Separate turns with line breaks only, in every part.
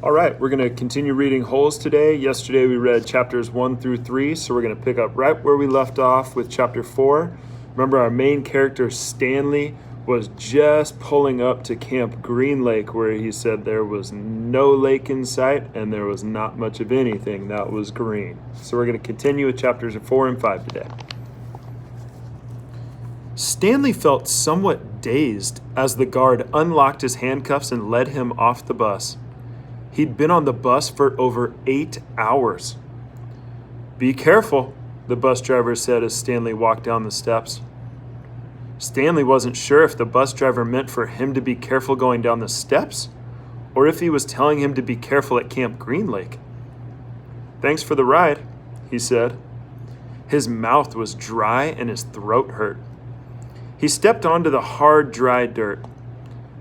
All right, we're going to continue reading Holes today. Yesterday we read chapters 1 through 3, so we're going to pick up right where we left off with chapter 4. Remember, our main character, Stanley, was just pulling up to Camp Green Lake, where he said there was no lake in sight and there was not much of anything that was green. So we're going to continue with chapters 4 and 5 today. Stanley felt somewhat dazed as the guard unlocked his handcuffs and led him off the bus. He'd been on the bus for over 8 hours. "Be careful," the bus driver said as Stanley walked down the steps. Stanley wasn't sure if the bus driver meant for him to be careful going down the steps, or if he was telling him to be careful at Camp Green Lake. "Thanks for the ride," he said. His mouth was dry and his throat hurt. He stepped onto the hard, dry dirt.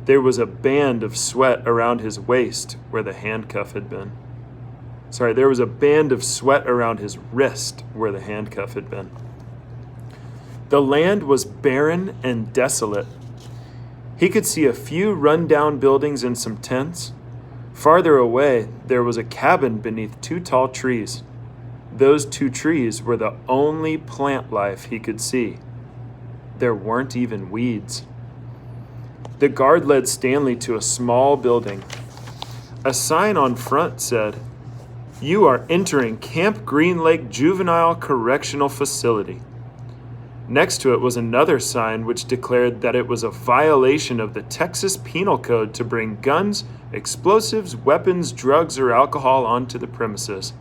There was a band of sweat around his waist where the handcuff had been. There was a band of sweat around his wrist where the handcuff had been. The land was barren and desolate. He could see a few run-down buildings and some tents. Farther away, there was a cabin beneath 2 tall trees. Those 2 trees were the only plant life he could see. There weren't even weeds. The guard led Stanley to a small building. A sign on front said, "You are entering Camp Green Lake Juvenile Correctional Facility." Next to it was another sign which declared that it was a violation of the Texas Penal Code to bring guns, explosives, weapons, drugs, or alcohol onto the premises.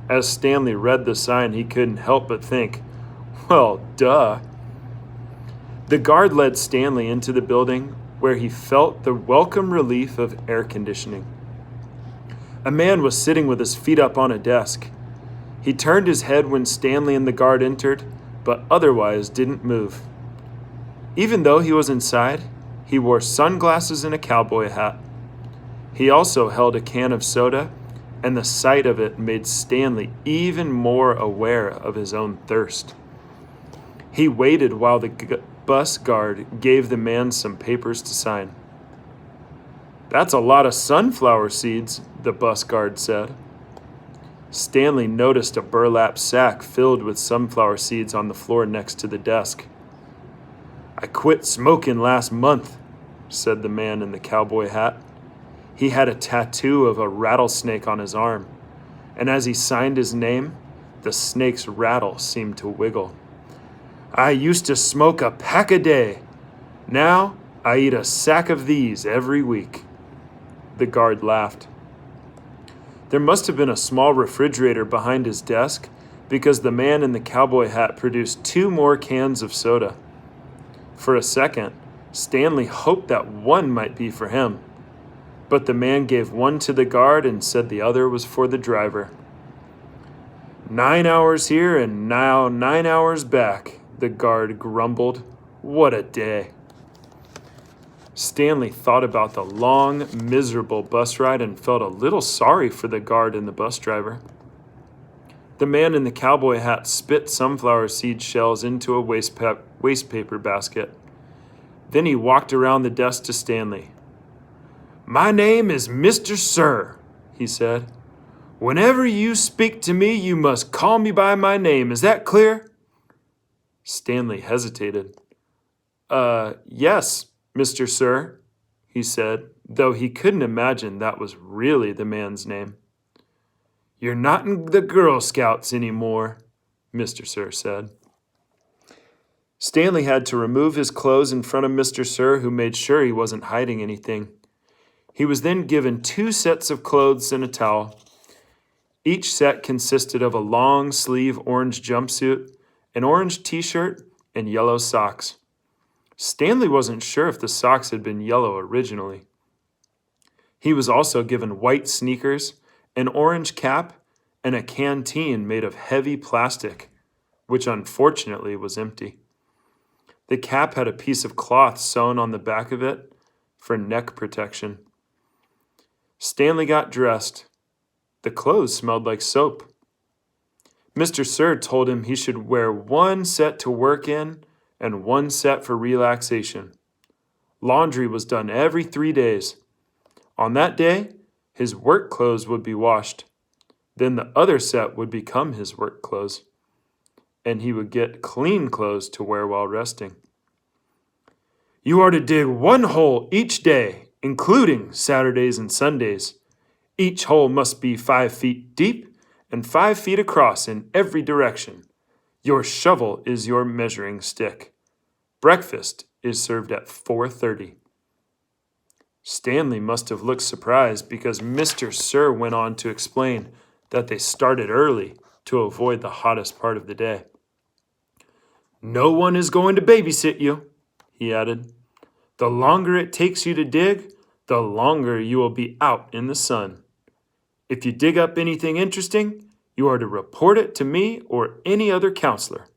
As Stanley read the sign, he couldn't help but think, well, duh. The guard led Stanley into the building where he felt the welcome relief of air conditioning. A man was sitting with his feet up on a desk. He turned his head when Stanley and the guard entered, but otherwise didn't move. Even though he was inside, he wore sunglasses and a cowboy hat. He also held a can of soda, and the sight of it made Stanley even more aware of his own thirst. He waited while the bus guard gave the man some papers to sign. "That's a lot of sunflower seeds," the bus guard said. Stanley noticed a burlap sack filled with sunflower seeds on the floor next to the desk. "I quit smoking last month," said the man in the cowboy hat. He had a tattoo of a rattlesnake on his arm, and as he signed his name, the snake's rattle seemed to wiggle. "I used to smoke a pack a day. Now I eat a sack of these every week." The guard laughed. There must have been a small refrigerator behind his desk because the man in the cowboy hat produced 2 more cans of soda. For a second, Stanley hoped that one might be for him, but the man gave one to the guard and said the other was for the driver. 9 hours here and now 9 hours back, the guard grumbled. What a day. Stanley thought about the long, miserable bus ride and felt a little sorry for the guard and the bus driver. The man in the cowboy hat spit sunflower seed shells into a waste paper basket. Then he walked around the desk to Stanley. "My name is Mr. Sir," he said. "Whenever you speak to me, you must call me by my name. Is that clear?" Stanley hesitated. Yes, Mr. Sir," he said, though he couldn't imagine that was really the man's name. "You're not in the Girl Scouts anymore," Mr. Sir said. Stanley had to remove his clothes in front of Mr. Sir, who made sure he wasn't hiding anything. He was then given 2 sets of clothes and a towel. Each set consisted of a long-sleeve orange jumpsuit, an orange t-shirt, and yellow socks. Stanley wasn't sure if the socks had been yellow originally. He was also given white sneakers, an orange cap, and a canteen made of heavy plastic, which unfortunately was empty. The cap had a piece of cloth sewn on the back of it for neck protection. Stanley got dressed. The clothes smelled like soap. Mr. Sir told him he should wear 1 set to work in and 1 set for relaxation. Laundry was done every 3 days. On that day, His work clothes would be washed. Then the other set would become his work clothes, and he would get clean clothes to wear while resting. You are to dig 1 hole each day, including Saturdays and Sundays. Each hole must be 5 feet deep and 5 feet across in every direction. Your shovel is your measuring stick. Breakfast is served at 4:30. Stanley must have looked surprised because Mr. Sir went on to explain that they started early to avoid the hottest part of the day. No one is going to babysit you, he added. The longer it takes you to dig, the longer you will be out in the sun. If you dig up anything interesting, you are to report it to me or any other counselor.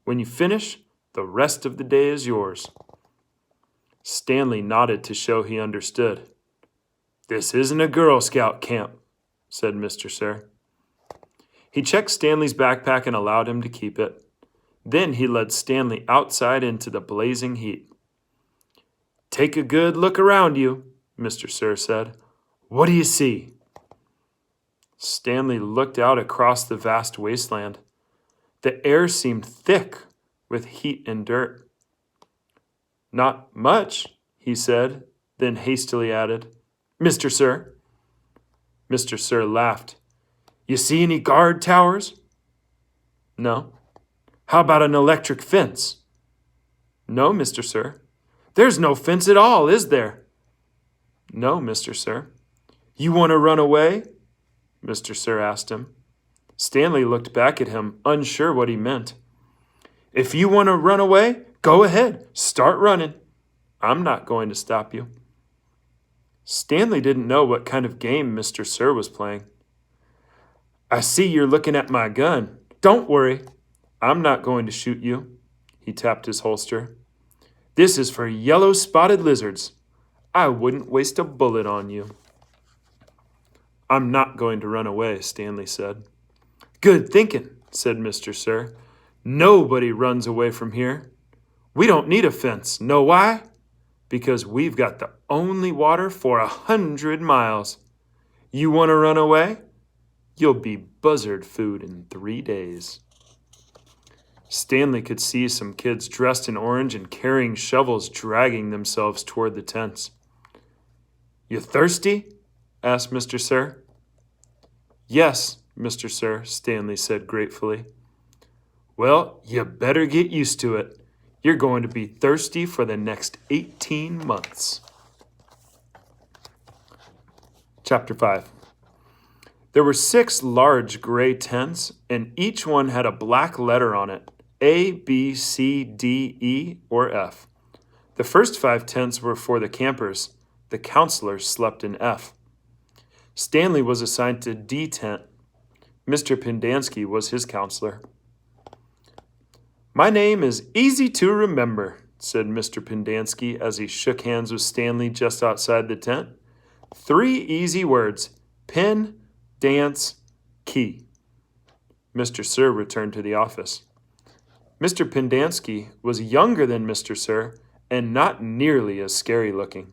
When you finish, the rest of the day is yours. Stanley nodded to show he understood. This isn't a Girl Scout camp, said Mr. Sir. He checked Stanley's backpack and allowed him to keep it. Then he led Stanley outside into the blazing heat. Take a good look around you, Mr. Sir said. What do you see? Stanley looked out across the vast wasteland. The air seemed thick with heat and dirt. Not much, he said, then hastily added, Mr. Sir. Mr. Sir laughed. You see any guard towers? No. How about an electric fence? No, Mr. Sir. There's no fence at all, is there? No, Mr. Sir. You want to run away? Mr. Sir asked him. Stanley looked back at him, unsure what he meant. If you want to run away, go ahead, start running. I'm not going to stop you. Stanley didn't know what kind of game Mr. Sir was playing. I see you're looking at my gun. Don't worry. I'm not going to shoot you. He tapped his holster. This is for yellow-spotted lizards. I wouldn't waste a bullet on you. I'm not going to run away, Stanley said. Good thinking, said Mr. Sir. Nobody runs away from here. We don't need a fence. Know why? Because we've got the only water for 100 miles. You want to run away? You'll be buzzard food in 3 days. Stanley could see some kids dressed in orange and carrying shovels dragging themselves toward the tents. You thirsty? Asked Mr. Sir. Yes, Mr. Sir, Stanley said gratefully. Well, you better get used to it. You're going to be thirsty for the next 18 months. Chapter 5. There were 6 large gray tents, and each one had a black letter on it, A, B, C, D, E, or F. The first 5 tents were for the campers. The counselors slept in F. Stanley was assigned to D tent. Mr. Pendanski was his counselor. My name is easy to remember, said Mr. Pendanski as he shook hands with Stanley just outside the tent. 3 easy words, pen, dance, key. Mr. Sir returned to the office. Mr. Pendanski was younger than Mr. Sir and not nearly as scary looking.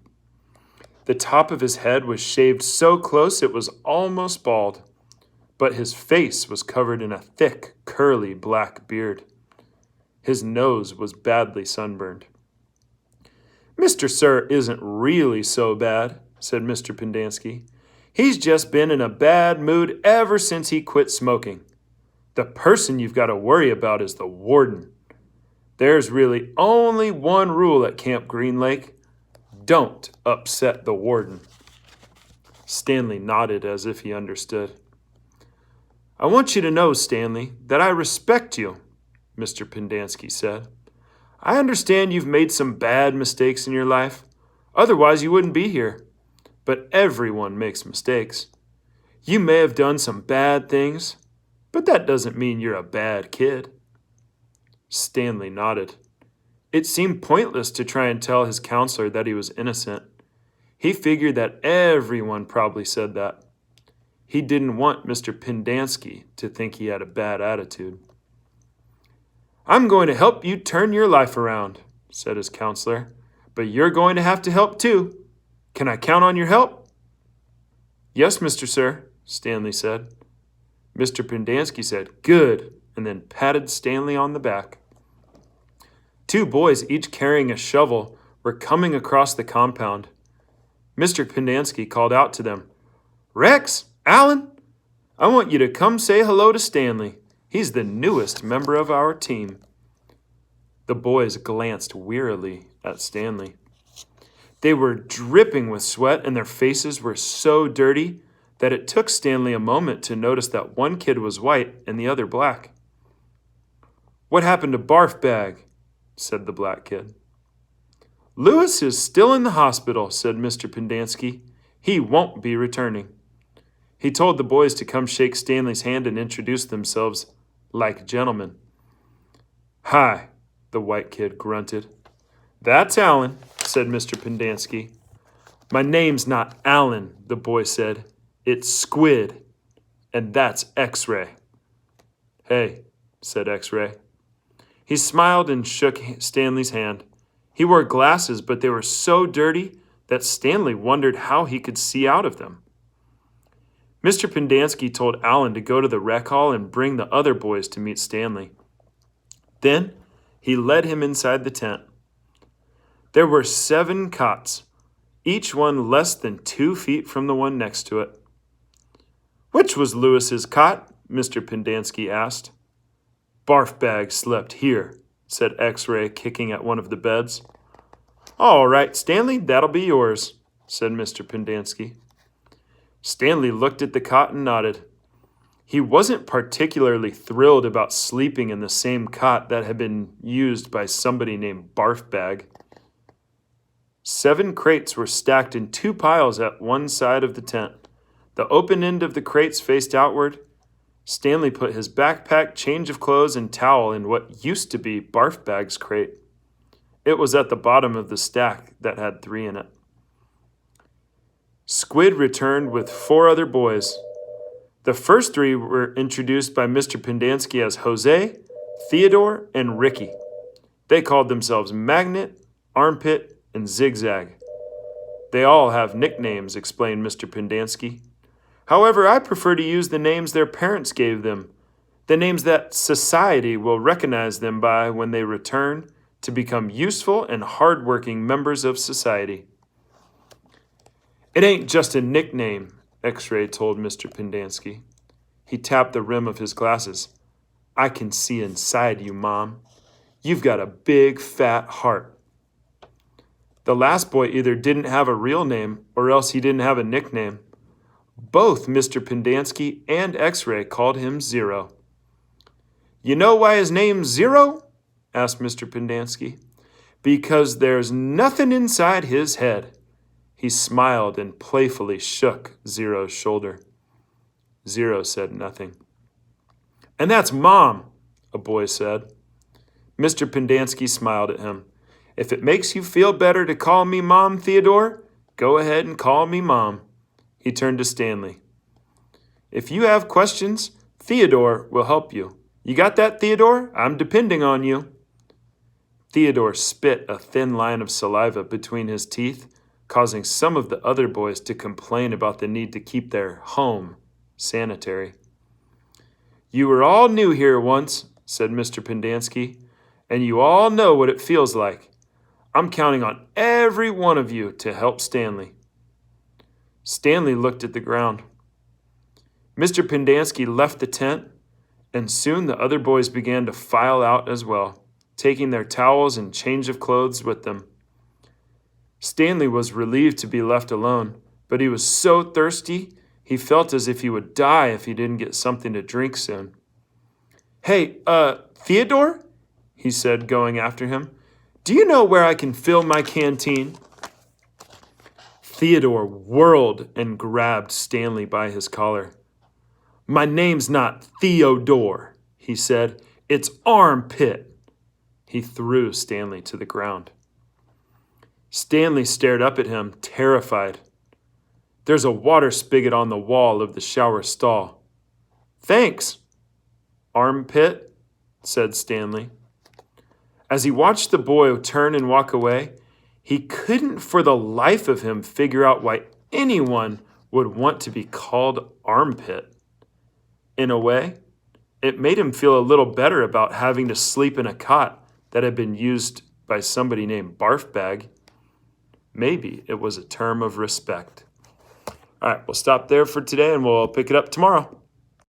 The top of his head was shaved so close it was almost bald, but his face was covered in a thick, curly black beard. His nose was badly sunburned. Mr. Sir isn't really so bad, said Mr. Pendanski. He's just been in a bad mood ever since he quit smoking. The person you've got to worry about is the warden. There's really only one rule at Camp Green Lake. Don't upset the warden. Stanley nodded as if he understood. I want you to know, Stanley, that I respect you, Mr. Pendanski said. I understand you've made some bad mistakes in your life. Otherwise, you wouldn't be here. But everyone makes mistakes. You may have done some bad things, but that doesn't mean you're a bad kid. Stanley nodded. It seemed pointless to try and tell his counselor that he was innocent. He figured that everyone probably said that. He didn't want Mr. Pendanski to think he had a bad attitude. I'm going to help you turn your life around, said his counselor, but you're going to have to help too. Can I count on your help? Yes, Mr. Sir, Stanley said. Mr. Pendanski said, Good, and then patted Stanley on the back. Two boys, each carrying a shovel, were coming across the compound. Mr. Pendanski called out to them, Rex, Alan, I want you to come say hello to Stanley. He's the newest member of our team. The boys glanced wearily at Stanley. They were dripping with sweat and their faces were so dirty that it took Stanley a moment to notice that one kid was white and the other black. What happened to Barf Bag? Said the black kid. Lewis is still in the hospital, said Mr. Pendanski. He won't be returning. He told the boys to come shake Stanley's hand and introduce themselves like gentlemen. Hi, the white kid grunted. That's Alan, said Mr. Pendanski. My name's not Alan, the boy said. It's Squid, and that's X-Ray. Hey, said X-Ray. He smiled and shook Stanley's hand. He wore glasses, but they were so dirty that Stanley wondered how he could see out of them. Mr. Pendanski told Alan to go to the rec hall and bring the other boys to meet Stanley. Then he led him inside the tent. There were 7 cots, each one less than 2 feet from the one next to it. Which was Lewis's cot? Mr. Pendanski asked. Barf Bag slept here, said X-Ray, kicking at one of the beds. All right, Stanley, that'll be yours, said Mr. Pendanski. Stanley looked at the cot and nodded. He wasn't particularly thrilled about sleeping in the same cot that had been used by somebody named Barf Bag. 7 crates were stacked in 2 piles at one side of the tent. The open end of the crates faced outward. Stanley put his backpack, change of clothes, and towel in what used to be Barf Bag's crate. It was at the bottom of the stack that had 3 in it. Squid returned with 4 other boys. The first 3 were introduced by Mr. Pendanski as Jose, Theodore, and Ricky. They called themselves Magnet, Armpit, and Zigzag. They all have nicknames, explained Mr. Pendanski. However, I prefer to use the names their parents gave them, the names that society will recognize them by when they return to become useful and hardworking members of society. It ain't just a nickname, X-Ray told Mr. Pendanski. He tapped the rim of his glasses. I can see inside you, Mom. You've got a big, fat heart. The last boy either didn't have a real name or else he didn't have a nickname. Both Mr. Pendanski and X-Ray called him Zero. You know why his name's Zero? Asked Mr. Pendanski. Because there's nothing inside his head. He smiled and playfully shook Zero's shoulder. Zero said nothing. And that's Mom, a boy said. Mr. Pendanski smiled at him. If it makes you feel better to call me Mom, Theodore, go ahead and call me Mom. He turned to Stanley. If you have questions, Theodore will help you. You got that, Theodore? I'm depending on you. Theodore spit a thin line of saliva between his teeth, causing some of the other boys to complain about the need to keep their home sanitary. You were all new here once, said Mr. Pendanski, and you all know what it feels like. I'm counting on every one of you to help Stanley. Stanley looked at the ground. Mr. Pendanski left the tent, and soon the other boys began to file out as well, taking their towels and change of clothes with them. Stanley was relieved to be left alone, but he was so thirsty he felt as if he would die if he didn't get something to drink soon. Hey, Theodore? He said, going after him. Do you know where I can fill my canteen? Theodore whirled and grabbed Stanley by his collar. My name's not Theodore, he said. It's Armpit. He threw Stanley to the ground. Stanley stared up at him, terrified. There's a water spigot on the wall of the shower stall. Thanks, Armpit, said Stanley. As he watched the boy turn and walk away, he couldn't for the life of him figure out why anyone would want to be called armpit. In a way, it made him feel a little better about having to sleep in a cot that had been used by somebody named Barfbag. Maybe it was a term of respect. All right, we'll stop there for today and we'll pick it up tomorrow.